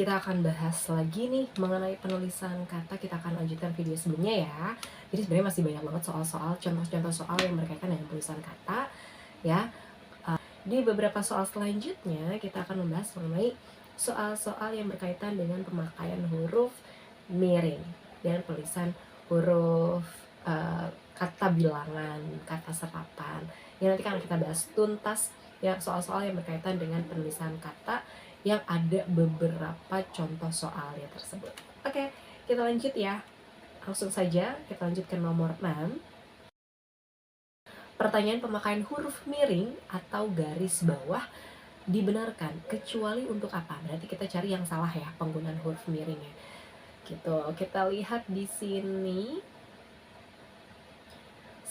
kita akan bahas lagi nih mengenai penulisan kata. Kita akan lanjutkan video sebelumnya ya. Jadi sebenarnya masih banyak banget soal-soal, contoh-contoh soal yang berkaitan dengan penulisan kata ya. Di beberapa soal selanjutnya kita akan membahas mengenai soal-soal yang berkaitan dengan pemakaian huruf miring dan penulisan huruf kata bilangan, kata serapan. Yang nanti akan kita bahas tuntas ya, soal-soal yang berkaitan dengan penulisan kata yang ada beberapa contoh soalnya tersebut. Oke, kita lanjut ya. Langsung saja kita lanjut ke nomor 6. Pertanyaan pemakaian huruf miring atau garis bawah dibenarkan kecuali untuk apa? Berarti kita cari yang salah ya, penggunaan huruf miringnya. Gitu. Kita lihat di sini.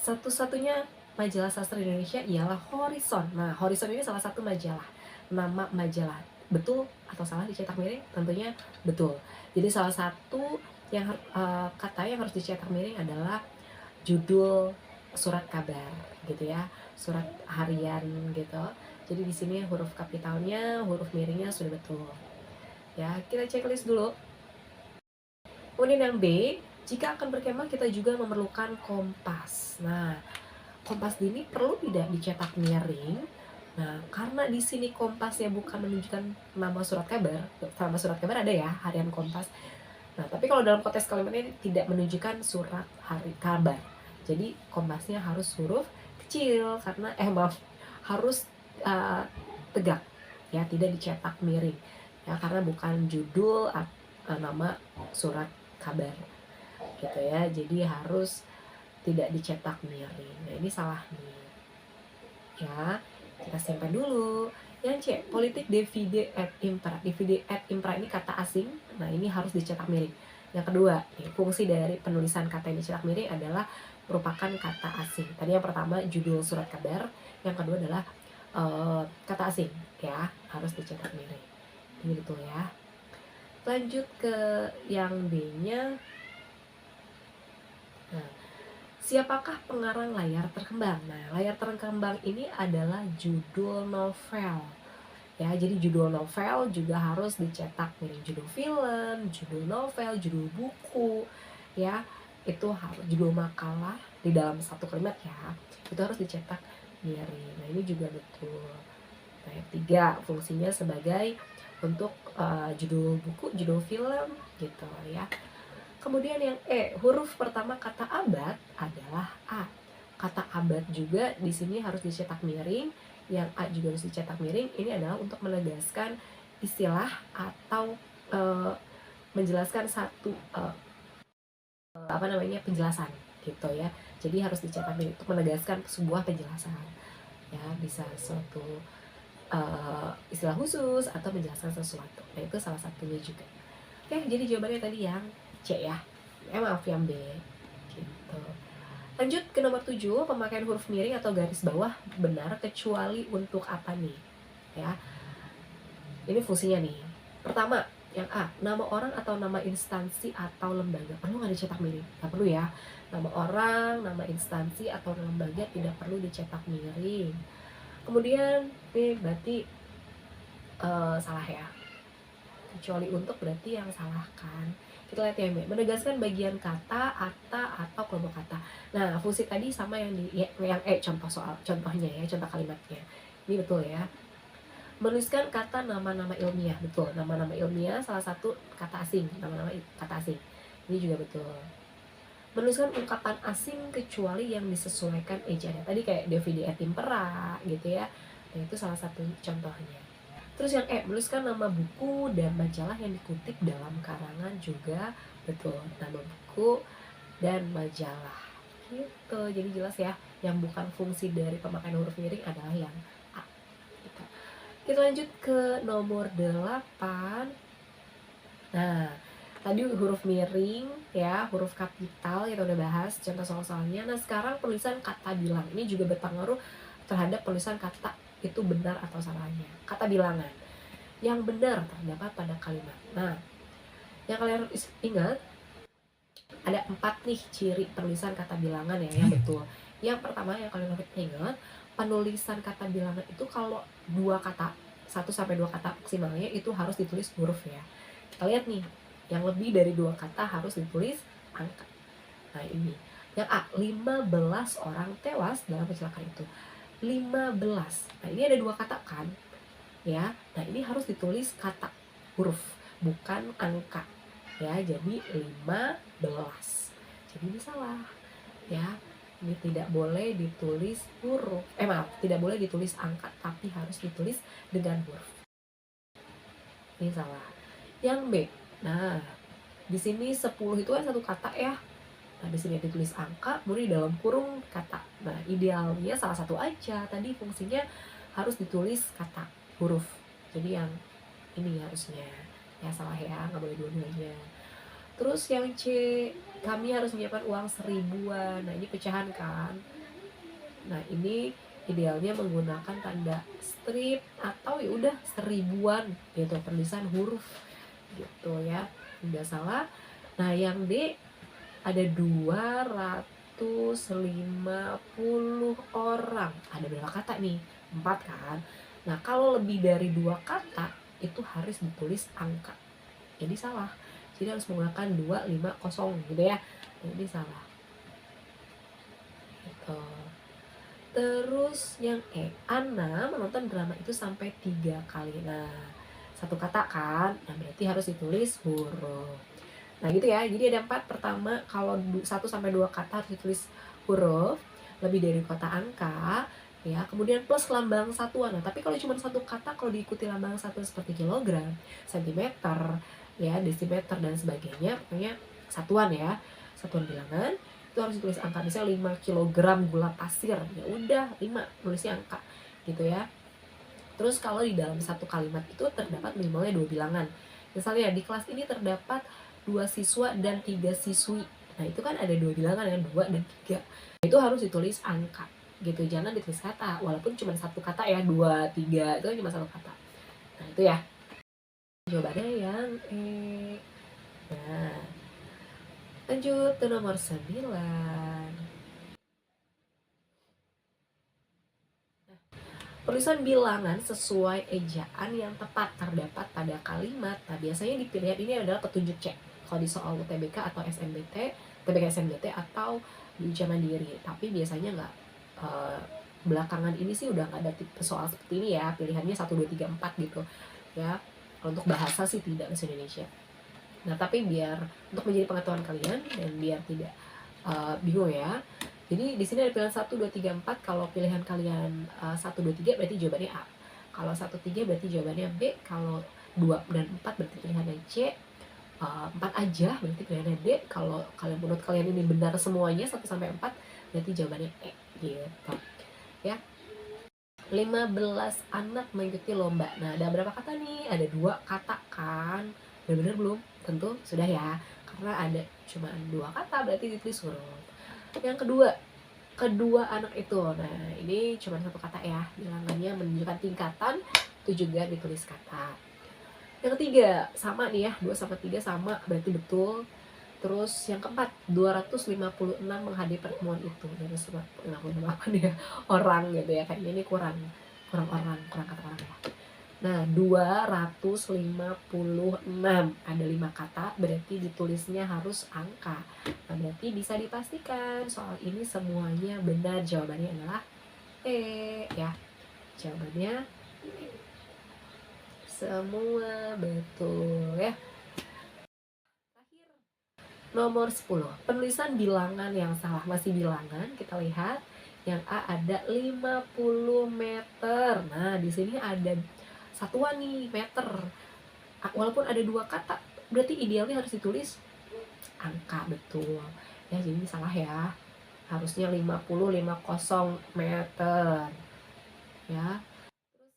Satu-satunya majalah sastra Indonesia ialah Horizon. Nah, Horizon ini salah satu majalah. Nama majalah. Betul atau salah dicetak miring? Tentunya betul. Jadi salah satu yang kata yang harus dicetak miring adalah judul surat kabar gitu ya, surat harian gitu. Jadi di sini huruf kapitalnya, huruf miringnya sudah betul. Ya, kita checklist dulu. Kemudian yang B, jika akan berkemah kita juga memerlukan kompas. Nah, kompas ini perlu tidak dicetak miring. Nah, karena di sini kompasnya bukan menunjukkan nama surat kabar. Nama surat kabar ada ya, harian Kompas. Nah, tapi kalau dalam konteks kalimat ini tidak menunjukkan surat hari kabar. Jadi kompasnya harus huruf kecil karena harus tegak ya, tidak dicetak miring ya, karena bukan judul nama surat kabar gitu ya. Jadi harus tidak dicetak miring. Nah, ini salah nih ya, kita simpan dulu. Yang C, politik divide et impera. Divide et impera ini kata asing. Nah, ini harus dicetak miring. Yang kedua, fungsi dari penulisan kata yang dicetak miring adalah merupakan kata asing. Tadi yang pertama judul surat kabar, yang kedua adalah kata asing ya, harus dicetak miring. Ini betul ya. Lanjut ke yang B-nya. Nah, siapakah pengarang layar terkembang? Nah, layar terkembang ini adalah judul novel. Ya, jadi judul novel juga harus dicetak miring. Judul film, judul novel, judul buku, ya, itu harus judul makalah di dalam satu kalimat ya, itu harus dicetak miring. Nah, ini juga betul. Nah, yang 3, fungsinya sebagai untuk judul buku, judul film, gitu ya. Kemudian yang E, huruf pertama kata abad adalah A. Kata abad juga di sini harus dicetak miring. Yang A juga harus dicetak miring. Ini adalah untuk menegaskan istilah atau menjelaskan satu penjelasan gitu ya. Jadi harus dicetak miring untuk menegaskan sebuah penjelasan. Ya, bisa suatu istilah khusus atau menjelaskan sesuatu. Nah, itu salah satunya juga. Oke, jadi jawabannya tadi yang C ya. Maaf yang B. Gitu. Lanjut ke nomor 7, pemakaian huruf miring atau garis bawah benar kecuali untuk apa nih? Ya. Ini fungsinya nih. Pertama, yang A, nama orang atau nama instansi atau lembaga. Perlu nggak dicetak miring? Nggak perlu ya. Nama orang, nama instansi atau lembaga tidak perlu dicetak miring. Kemudian, ini berarti salah ya. Kecuali untuk berarti yang salah kan. Kita lihat yang B, menegaskan bagian kata, atau kelompok kata. Nah, fungsi tadi sama yang yang E, contohnya ya, contoh kalimatnya. Ini betul ya. Menuliskan kata nama-nama ilmiah, betul. Nama-nama ilmiah salah satu kata asing, nama-nama kata asing. Ini juga betul. Menuliskan ungkapan asing kecuali yang disesuaikan ejaannya. Tadi kayak divide et impera gitu ya. Nah, itu salah satu contohnya. Terus yang E, menuliskan nama buku dan majalah yang dikutip dalam karangan juga betul. Nama buku dan majalah. Gitu, jadi jelas ya. Yang bukan fungsi dari pemakaian huruf miring adalah yang A. Gitu. Kita lanjut ke nomor 8. Nah, tadi huruf miring ya, huruf kapital kita udah bahas contoh soal-soalnya. Nah, sekarang penulisan kata bilang ini juga berpengaruh terhadap penulisan kata itu benar atau salahnya. Kata bilangan yang benar terdapat pada kalimat. Nah, yang kalian harus ingat ada 4 nih ciri penulisan kata bilangan ya yang betul. Yang pertama yang kalian harus ingat, penulisan kata bilangan itu kalau 2 kata, 1 sampai 2 kata maksimalnya itu harus ditulis huruf ya. Kita lihat nih, yang lebih dari 2 kata harus ditulis angka. Nah ini, yang A, 15 orang tewas dalam kecelakaan itu. 15. Nah ini ada 2 kata kan, ya. Nah ini harus ditulis kata, huruf, bukan angka, ya. Jadi 15. Jadi ini salah, ya. Ini tidak boleh ditulis huruf, tidak boleh ditulis angka, tapi harus ditulis dengan huruf. Ini salah. Yang B, nah di sini 10 itu kan 1 kata ya. Nah di sini ditulis angka, kemudian di dalam kurung kata. Nah idealnya salah satu aja. Tadi fungsinya harus ditulis kata, huruf. Jadi yang ini harusnya, ya salah ya, nggak boleh dua-duanya. Terus yang C, kami harus menyiapkan uang 1000-an. Nah ini pecahan kan. Nah ini idealnya menggunakan tanda strip atau ya udah 1000-an gitu, tulisan huruf gitu ya. Udah salah. Nah yang D, ada 250 orang. Ada berapa kata nih? 4 kan. Nah kalau lebih dari 2 kata itu harus ditulis angka. Jadi salah. Jadi harus menggunakan 250 gitu ya. Nah, ini salah. Gitu. Terus yang E, Ana menonton drama itu sampai 3 kali. Nah, 1 kata kan? Nah, berarti harus ditulis huruf. Nah, gitu ya. Jadi ada 4. Pertama, kalau 1 sampai 2 kata harus ditulis huruf, lebih dari kata angka, ya. Kemudian plus lambang satuan. Nah, tapi kalau cuma 1 kata, kalau diikuti lambang satuan seperti kilogram, sentimeter, ya, desimeter dan sebagainya, pokoknya satuan ya, satuan bilangan, itu harus ditulis angka. Misalnya 5 kg gula pasir, ya udah 5 tulisnya angka gitu ya. Terus kalau di dalam satu kalimat itu terdapat minimalnya 2 bilangan. Misalnya di kelas ini terdapat 2 siswa dan 3 siswi. Nah itu kan ada 2 bilangan ya, 2 dan 3. Itu harus ditulis angka gitu, jangan ditulis kata. Walaupun cuma 1 kata ya, 2, 3 itu kan cuma 1 kata. Nah itu ya. Jawabannya yang E. Nah, lanjut ke nomor 9. Tulisan bilangan sesuai ejaan yang tepat terdapat pada kalimat. Nah, biasanya di pilihan ini adalah petunjuk C. Kalau di soal UTBK atau SNBT, UTBK SNBT atau di ujian mandiri. Tapi biasanya nggak, belakangan ini sih udah nggak ada tipe soal seperti ini ya. Pilihannya 1, 2, 3, 4 gitu. Ya, untuk bahasa sih tidak, bahasa Indonesia. Nah, tapi biar untuk menjadi pengetahuan kalian dan biar tidak bingung ya. Jadi di sini ada pilihan 1, 2, 3, 4. Kalau pilihan kalian 1, 2, 3 berarti jawabannya A. Kalau 1, 3 berarti jawabannya B. Kalau 2 dan 4 berarti pilihannya C. 4 aja berarti pilihannya D. Kalau kalian menurut kalian ini benar semuanya 1 sampai 4 berarti jawabannya E gitu. Ya. 15 anak mengikuti lomba. Nah, ada berapa kata nih? Ada 2 kata kan? Udah bener belum? Tentu sudah ya. Karena ada cuma 2 kata berarti ditulis huruf. Yang kedua anak itu. Nah, ini cuma 1 kata ya. Bilangannya menunjukkan tingkatan, itu juga ditulis kata. Yang ketiga, sama nih ya. 2 sama 3 sama, berarti betul. Terus yang keempat, 256 menghadiri pertemuan itu. 256 apa nih ya? Orang gitu ya. Kayaknya ini kurang orang, kurang kata orang ya. Nah, 256 ada 5 kata, berarti ditulisnya harus angka. Nah, berarti bisa dipastikan soal ini semuanya benar. Jawabannya adalah E ya. Jawabannya semua betul ya. Terakhir, nomor 10. Penulisan bilangan yang salah. Masih bilangan, kita lihat. Yang A ada 50 meter. Nah, di sini ada satuan nih, meter. Walaupun ada 2 kata, berarti idealnya harus ditulis angka, betul. Ya, jadi salah ya. Harusnya 50 meter. Ya. Terus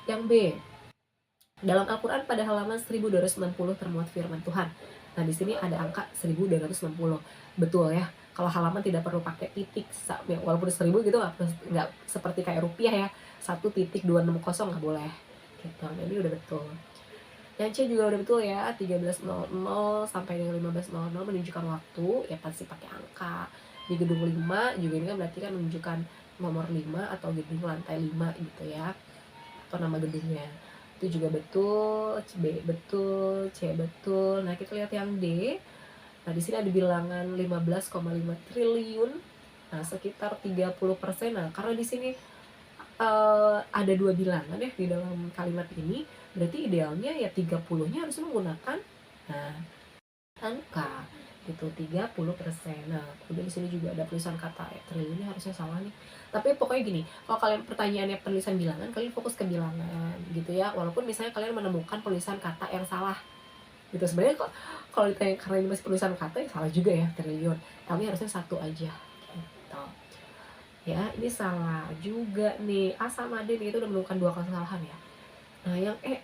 yang B. Dalam Al-Qur'an pada halaman 1260 termuat firman Tuhan. Nah, di sini ada angka 1260. Betul ya. Kalau halaman tidak perlu pakai titik, walaupun 1000 gitu nggak seperti kayak rupiah ya. 1.260 nggak boleh gitu. Nah, ini udah betul. Yang C juga udah betul ya. 13.00 sampai dengan 15.00 menunjukkan waktu, ya pasti pakai angka. Di gedung 5 juga ini kan berarti kan menunjukkan nomor 5 atau gedung lantai 5 gitu ya, atau nama gedungnya. itu juga betul, B betul, C betul. Nah, kita lihat yang D. Nah, di sini ada bilangan 15,5 triliun. Nah, sekitar 30%. Nah, karena di sini ada 2 bilangan ya di dalam kalimat ini, berarti idealnya ya 30-nya harus menggunakan nah angka gitu 30%. Nah, kemudian di sini juga ada tulisan kata triliunnya harusnya salah nih. Tapi pokoknya gini, kalau kalian pertanyaannya penulisan bilangan, kalian fokus ke bilangan gitu ya. Walaupun misalnya kalian menemukan penulisan kata yang salah gitu. Sebenarnya kalau ditanya karena ini masih penulisan kata ya salah juga ya triliun. Tapi harusnya satu aja gitu. Ya, ini salah juga nih. A sama D nih, itu udah menemukan 2 kesalahan ya. Nah, yang E.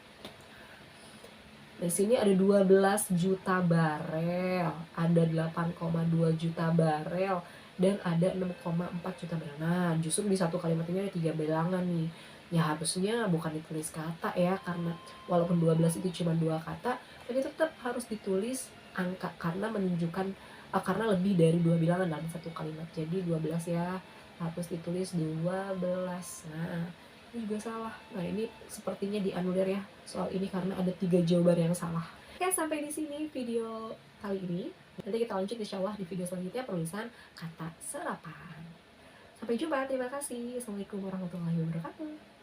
Di sini ada 12 juta barel, ada 8,2 juta barel, dan ada 6,4 juta barel. Nah, justru di satu kalimat ini ada 3 bilangan nih. Ya harusnya bukan ditulis kata ya, karena walaupun 12 itu cuma 2 kata, tapi tetap harus ditulis angka karena menunjukkan karena lebih dari 2 bilangan dalam satu kalimat. Jadi 12 ya, harus ditulis 12. Nah, ini juga salah. Nah, ini sepertinya dianulir ya soal ini karena ada 3 jawaban yang salah. Ya, sampai di sini video kali ini. Nanti kita lanjut insya Allah di video selanjutnya penulisan kata serapan. Sampai jumpa, terima kasih. Assalamualaikum warahmatullahi wabarakatuh.